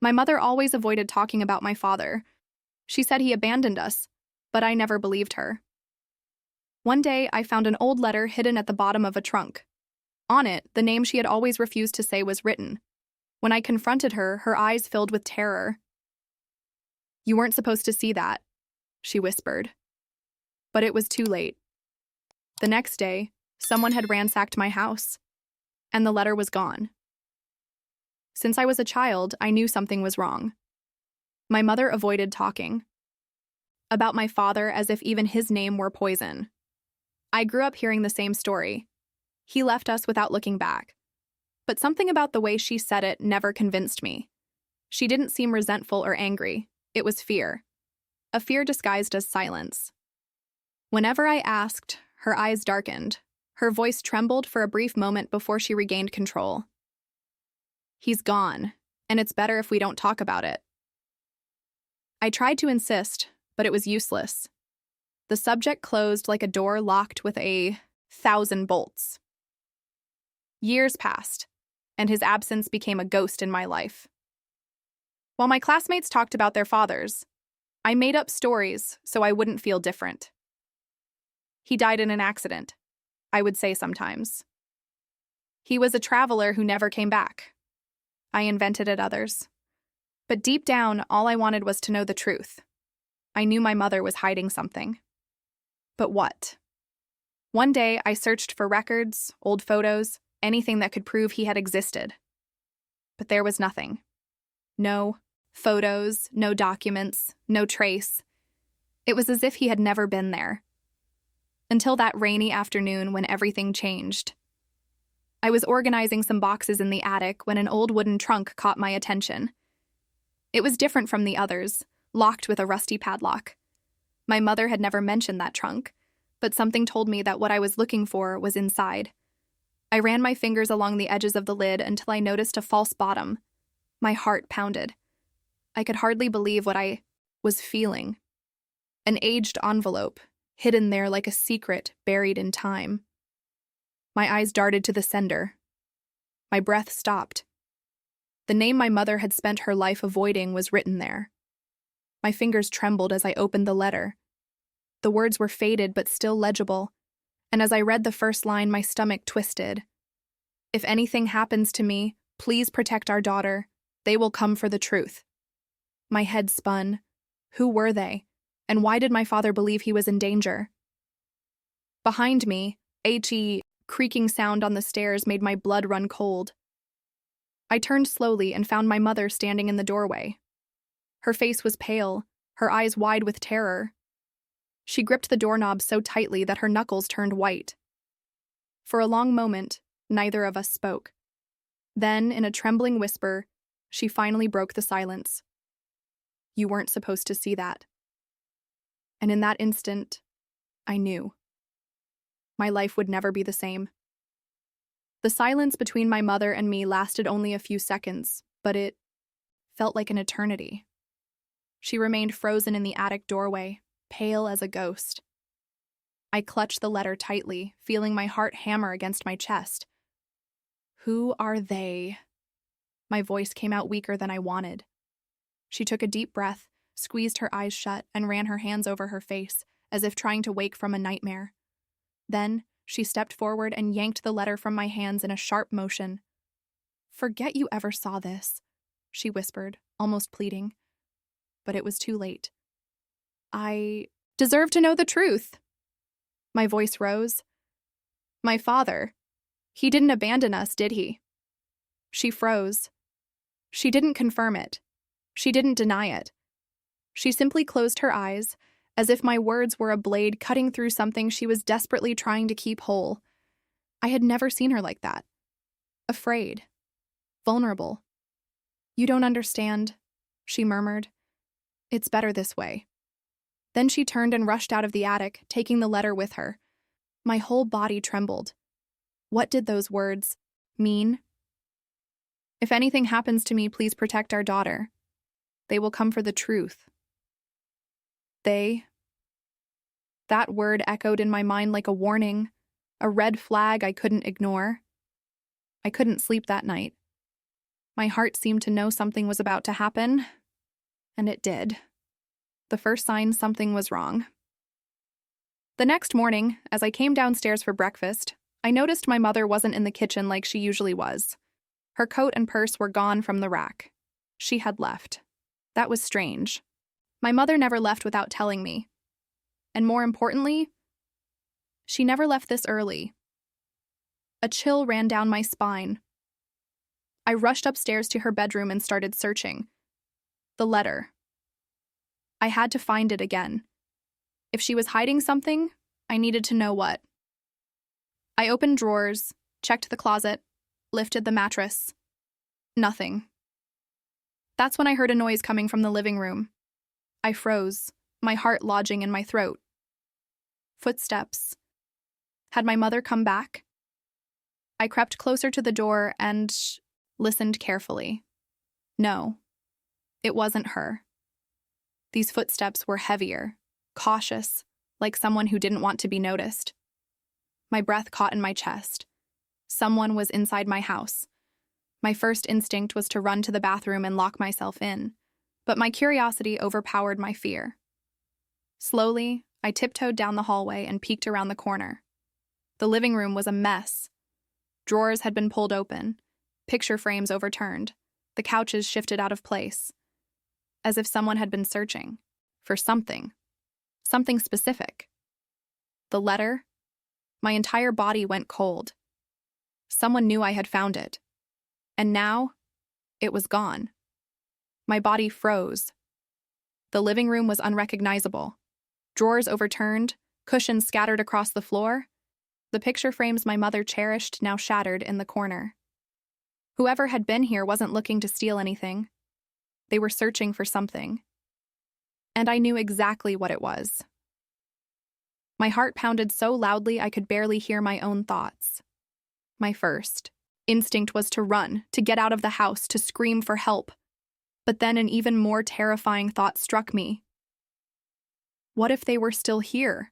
My mother always avoided talking about my father. She said he abandoned us, but I never believed her. One day, I found an old letter hidden at the bottom of a trunk. On it, the name she had always refused to say was written. When I confronted her, her eyes filled with terror. "You weren't supposed to see that," she whispered. But it was too late. The next day, someone had ransacked my house, and the letter was gone. Since I was a child, I knew something was wrong. My mother avoided talking about my father as if even his name were poison. I grew up hearing the same story. He left us without looking back. But something about the way she said it never convinced me. She didn't seem resentful or angry. It was fear. A fear disguised as silence. Whenever I asked, her eyes darkened. Her voice trembled for a brief moment before she regained control. "He's gone, and it's better if we don't talk about it." I tried to insist, but it was useless. The subject closed like a door locked with 1,000 bolts. Years passed, and his absence became a ghost in my life. While my classmates talked about their fathers, I made up stories so I wouldn't feel different. "He died in an accident," I would say sometimes. "He was a traveler who never came back." I invented at others. But deep down, all I wanted was to know the truth. I knew my mother was hiding something. But what? One day, I searched for records, old photos, anything that could prove he had existed. But there was nothing. No photos, no documents, no trace. It was as if he had never been there. Until that rainy afternoon when everything changed. I was organizing some boxes in the attic when an old wooden trunk caught my attention. It was different from the others, locked with a rusty padlock. My mother had never mentioned that trunk, but something told me that what I was looking for was inside. I ran my fingers along the edges of the lid until I noticed a false bottom. My heart pounded. I could hardly believe what I was feeling. An aged envelope, hidden there like a secret buried in time. My eyes darted to the sender. My breath stopped. The name my mother had spent her life avoiding was written there. My fingers trembled as I opened the letter. The words were faded but still legible, and as I read the first line, my stomach twisted. "If anything happens to me, please protect our daughter. They will come for the truth." My head spun. Who were they? And why did my father believe he was in danger? Behind me, a creaking sound on the stairs made my blood run cold. I turned slowly and found my mother standing in the doorway. Her face was pale, her eyes wide with terror. She gripped the doorknob so tightly that her knuckles turned white. For a long moment, neither of us spoke. Then, in a trembling whisper, she finally broke the silence. "You weren't supposed to see that." And in that instant, I knew. My life would never be the same. The silence between my mother and me lasted only a few seconds, but it felt like an eternity. She remained frozen in the attic doorway, pale as a ghost. I clutched the letter tightly, feeling my heart hammer against my chest. "Who are they?" My voice came out weaker than I wanted. She took a deep breath, squeezed her eyes shut, and ran her hands over her face, as if trying to wake from a nightmare. Then, she stepped forward and yanked the letter from my hands in a sharp motion. "Forget you ever saw this," she whispered, almost pleading. But it was too late. "I deserve to know the truth." My voice rose. "My father, he didn't abandon us, did he?" She froze. She didn't confirm it. She didn't deny it. She simply closed her eyes, as if my words were a blade cutting through something she was desperately trying to keep whole. I had never seen her like that. Afraid. Vulnerable. "You don't understand," she murmured. "It's better this way." Then she turned and rushed out of the attic, taking the letter with her. My whole body trembled. What did those words mean? "If anything happens to me, please protect our daughter. They will come for the truth." They. That word echoed in my mind like a warning, a red flag I couldn't ignore. I couldn't sleep that night. My heart seemed to know something was about to happen, and it did. The first sign something was wrong. The next morning, as I came downstairs for breakfast, I noticed my mother wasn't in the kitchen like she usually was. Her coat and purse were gone from the rack. She had left. That was strange. My mother never left without telling me. And more importantly, she never left this early. A chill ran down my spine. I rushed upstairs to her bedroom and started searching. The letter. I had to find it again. If she was hiding something, I needed to know what. I opened drawers, checked the closet, lifted the mattress. Nothing. That's when I heard a noise coming from the living room. I froze, my heart lodging in my throat. Footsteps. Had my mother come back? I crept closer to the door and listened carefully. No, it wasn't her. These footsteps were heavier, cautious, like someone who didn't want to be noticed. My breath caught in my chest. Someone was inside my house. My first instinct was to run to the bathroom and lock myself in, but my curiosity overpowered my fear. Slowly, I tiptoed down the hallway and peeked around the corner. The living room was a mess. Drawers had been pulled open, picture frames overturned, the couches shifted out of place, as if someone had been searching for something specific. The letter? My entire body went cold. Someone knew I had found it. And now, it was gone. My body froze. The living room was unrecognizable. Drawers overturned, cushions scattered across the floor. The picture frames my mother cherished now shattered in the corner. Whoever had been here wasn't looking to steal anything. They were searching for something. And I knew exactly what it was. My heart pounded so loudly I could barely hear my own thoughts. My first instinct was to run, to get out of the house, to scream for help. But then an even more terrifying thought struck me. What if they were still here?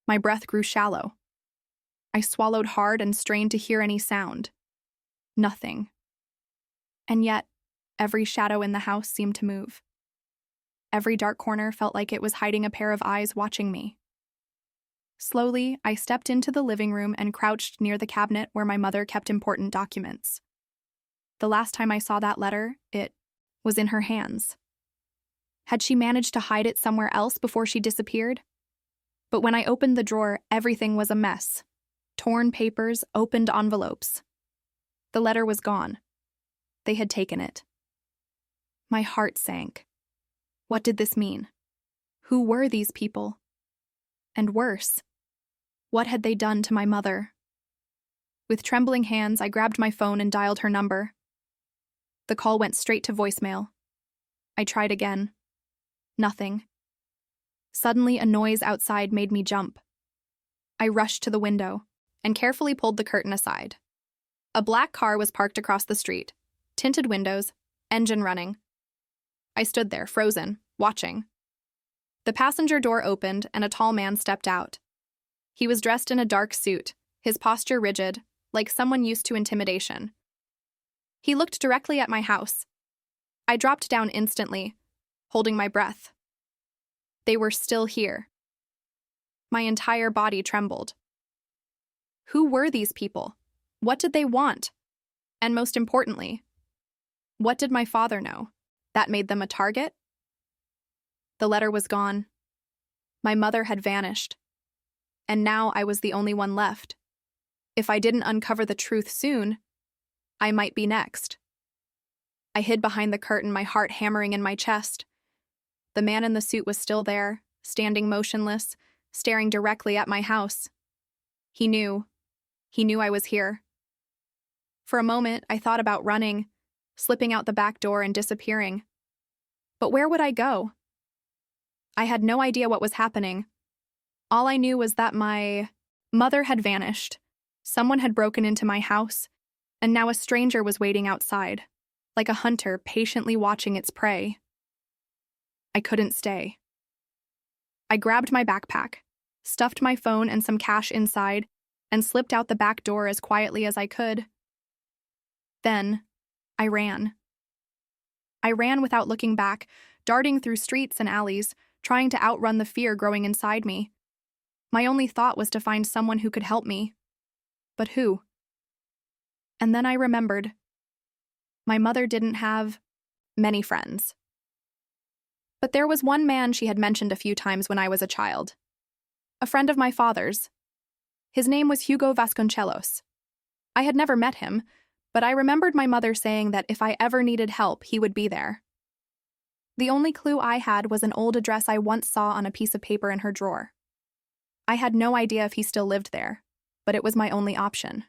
My breath grew shallow. I swallowed hard and strained to hear any sound. Nothing. And yet, every shadow in the house seemed to move. Every dark corner felt like it was hiding a pair of eyes watching me. Slowly, I stepped into the living room and crouched near the cabinet where my mother kept important documents. The last time I saw that letter, it was in her hands. Had she managed to hide it somewhere else before she disappeared? But when I opened the drawer, everything was a mess. Torn papers, opened envelopes. The letter was gone. They had taken it. My heart sank. What did this mean? Who were these people? And worse, what had they done to my mother? With trembling hands, I grabbed my phone and dialed her number. The call went straight to voicemail. I tried again. Nothing. Suddenly, a noise outside made me jump. I rushed to the window and carefully pulled the curtain aside. A black car was parked across the street, tinted windows, engine running. I stood there, frozen, watching. The passenger door opened and a tall man stepped out. He was dressed in a dark suit, his posture rigid, like someone used to intimidation. He looked directly at my house. I dropped down instantly, holding my breath. They were still here. My entire body trembled. Who were these people? What did they want? And most importantly, what did my father know that made them a target? The letter was gone. My mother had vanished. And now I was the only one left. If I didn't uncover the truth soon, I might be next. I hid behind the curtain, my heart hammering in my chest. The man in the suit was still there, standing motionless, staring directly at my house. He knew I was here. For a moment, I thought about running, slipping out the back door and disappearing. But where would I go? I had no idea what was happening. All I knew was that my mother had vanished. Someone had broken into my house, and now a stranger was waiting outside, like a hunter patiently watching its prey. I couldn't stay. I grabbed my backpack, stuffed my phone and some cash inside, and slipped out the back door as quietly as I could. Then, I ran. I ran without looking back, darting through streets and alleys, trying to outrun the fear growing inside me. My only thought was to find someone who could help me. But who? And then I remembered. My mother didn't have many friends. But there was one man she had mentioned a few times when I was a child. A friend of my father's. His name was Hugo Vasconcelos. I had never met him, but I remembered my mother saying that if I ever needed help, he would be there. The only clue I had was an old address I once saw on a piece of paper in her drawer. I had no idea if he still lived there, but it was my only option.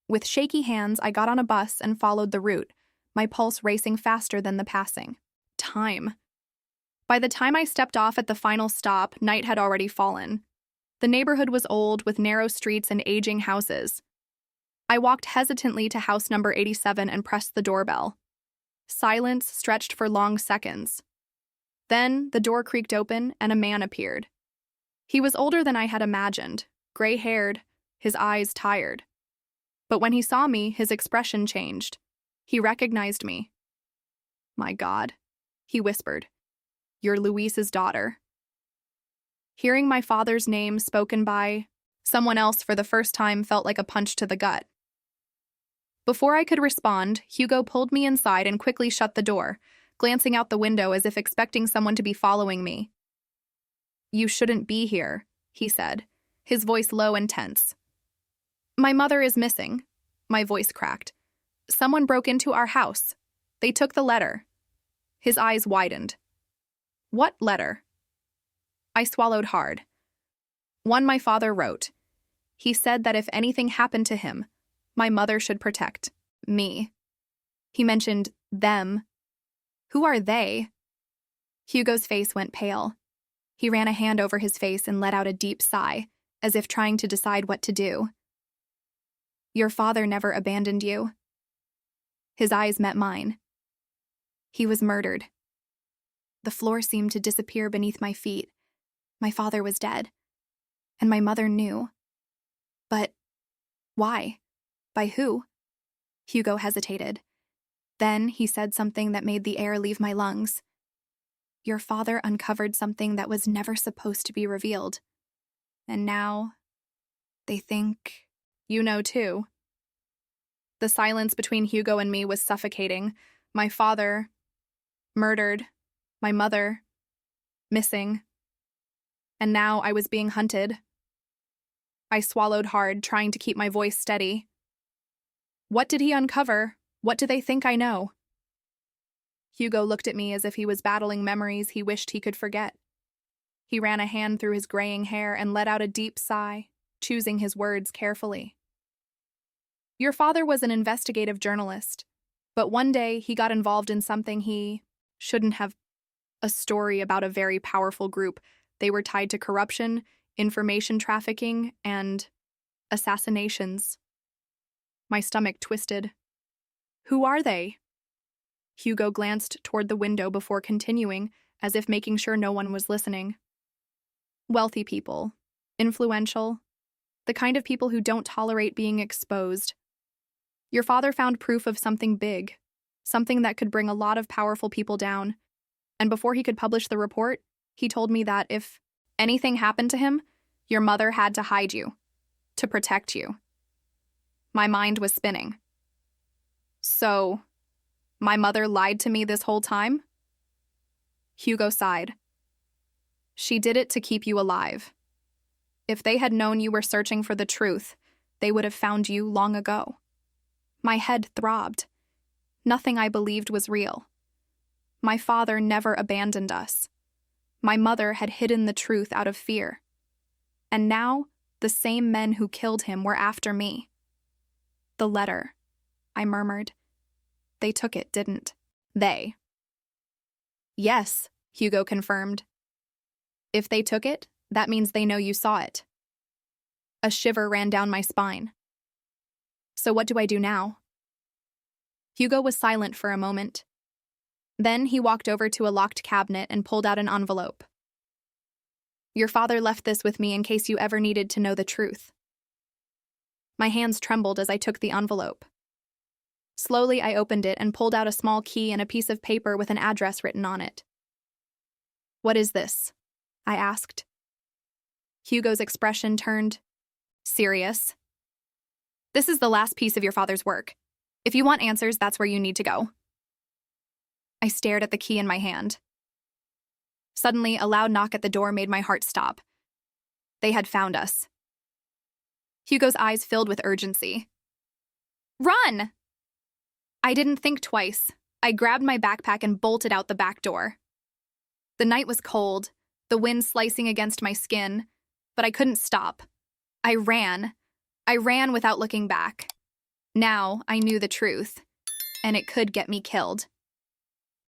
With shaky hands, I got on a bus and followed the route, my pulse racing faster than the passing time. By the time I stepped off at the final stop, night had already fallen. The neighborhood was old, with narrow streets and aging houses. I walked hesitantly to house number 87 and pressed the doorbell. Silence stretched for long seconds. Then the door creaked open and a man appeared. He was older than I had imagined, gray-haired, his eyes tired. But when he saw me, his expression changed. He recognized me. "My God," he whispered. "You're Luis's daughter." Hearing my father's name spoken by someone else for the first time felt like a punch to the gut. Before I could respond, Hugo pulled me inside and quickly shut the door, glancing out the window as if expecting someone to be following me. "You shouldn't be here," he said, his voice low and tense. "My mother is missing," my voice cracked. "Someone broke into our house. They took the letter." His eyes widened. "What letter?" I swallowed hard. "One my father wrote. He said that if anything happened to him, my mother should protect me." He mentioned them. Who are they? Hugo's face went pale. He ran a hand over his face and let out a deep sigh, as if trying to decide what to do. "Your father never abandoned you." His eyes met mine. "He was murdered." The floor seemed to disappear beneath my feet. My father was dead. And my mother knew. But why? By who? Hugo hesitated. Then he said something that made the air leave my lungs. "Your father uncovered something that was never supposed to be revealed. And now they think you know too." The silence between Hugo and me was suffocating. My father murdered, my mother missing. And now I was being hunted. I swallowed hard, trying to keep my voice steady. "What did he uncover? What do they think I know?" Hugo looked at me as if he was battling memories he wished he could forget. He ran a hand through his graying hair and let out a deep sigh, choosing his words carefully. "Your father was an investigative journalist, but one day he got involved in something he shouldn't have. A story about a very powerful group. They were tied to corruption, information trafficking, and assassinations." My stomach twisted. "Who are they?" Hugo glanced toward the window before continuing, as if making sure no one was listening. "Wealthy people. Influential. The kind of people who don't tolerate being exposed. Your father found proof of something big, something that could bring a lot of powerful people down. And before he could publish the report, he told me that if anything happened to him, your mother had to hide you, to protect you." My mind was spinning. "So, my mother lied to me this whole time?" Hugo sighed. "She did it to keep you alive. If they had known you were searching for the truth, they would have found you long ago." My head throbbed. Nothing I believed was real. My father never abandoned us. My mother had hidden the truth out of fear. And now, the same men who killed him were after me. "The letter," I murmured. "They took it, didn't they?" "Yes," Hugo confirmed. "If they took it, that means they know you saw it." A shiver ran down my spine. "So what do I do now?" Hugo was silent for a moment. Then he walked over to a locked cabinet and pulled out an envelope. "Your father left this with me in case you ever needed to know the truth." My hands trembled as I took the envelope. Slowly, I opened it and pulled out a small key and a piece of paper with an address written on it. "What is this?" I asked. Hugo's expression turned serious. "This is the last piece of your father's work. If you want answers, that's where you need to go." I stared at the key in my hand. Suddenly, a loud knock at the door made my heart stop. They had found us. Hugo's eyes filled with urgency. "Run!" I didn't think twice. I grabbed my backpack and bolted out the back door. The night was cold, the wind slicing against my skin, but I couldn't stop. I ran. I ran without looking back. Now I knew the truth, and it could get me killed.